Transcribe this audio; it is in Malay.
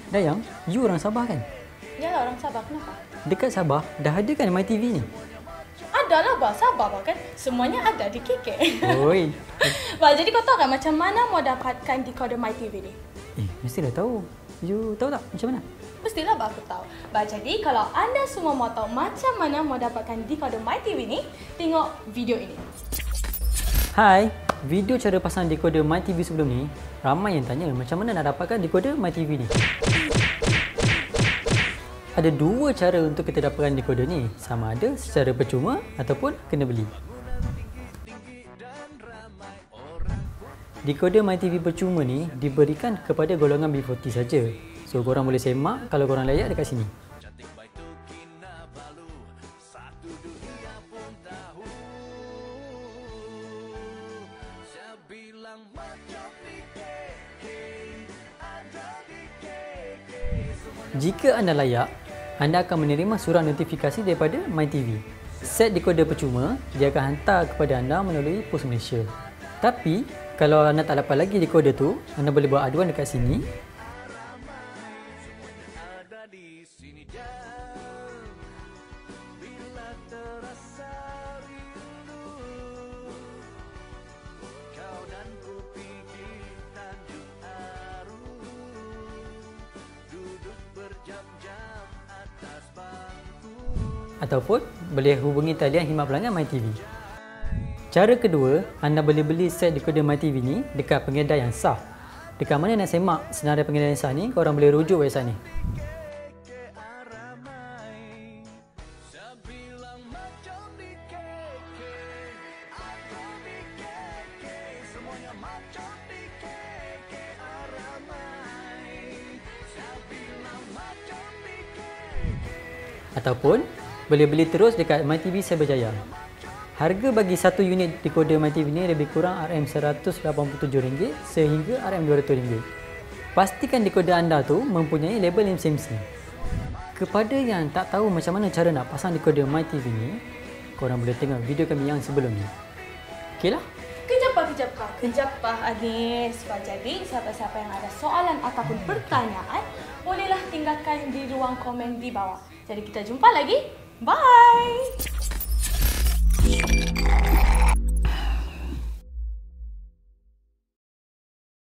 Dayang, you orang Sabah kan? Yalah, orang Sabah. Kenapa? Dekat Sabah dah ada kan MyTV ni? Ada lah, bah. Sabah bah kan. Semuanya ada di KK. Oi. Bah, jadi kau tahu kan macam mana mau dapatkan decoder MyTV ni? Mestilah tahu. You tahu tak macam mana? Mestilah bah aku tahu. Bah, jadi kalau anda semua mau tahu macam mana mau dapatkan decoder MyTV ni, tengok video ini. Hai, video cara pasang decoder MyTV sebelum ni, ramai yang tanya macam mana nak dapatkan decoder MyTV ni. Ada dua cara untuk kita dapatkan decoder ni, sama ada secara percuma ataupun kena beli. Decoder MyTV percuma ni diberikan kepada golongan B40 saja. So korang boleh semak kalau korang layak dekat sini. Jika anda layak, anda akan menerima surat notifikasi daripada MyTV. Set decoder percuma, dia akan hantar kepada anda melalui Pos Malaysia. Tapi, kalau anda tak dapat lagi decoder tu, anda boleh buat aduan dekat sini. Ataupun boleh hubungi talian khidmat pelanggan MyTV. Cara kedua, anda boleh beli set decoder MyTV ni dekat pengedai yang sah. Dekat mana nak semak senarai pengedai yang sah ni, korang boleh rujuk website ni. Ataupun boleh beli terus dekat MyTV Cyberjaya. Harga bagi satu unit decoder MyTV ni lebih kurang RM187 sehingga RM200. Pastikan decoder anda tu mempunyai label MCMC. Kepada yang tak tahu macam mana cara nak pasang decoder MyTV ni, korang boleh tengok video kami yang sebelum ni. Okeylah? Kejap Anis. Jadi siapa-siapa yang ada soalan ataupun pertanyaan, bolehlah tinggalkan di ruang komen di bawah. Jadi kita jumpa lagi. Bye!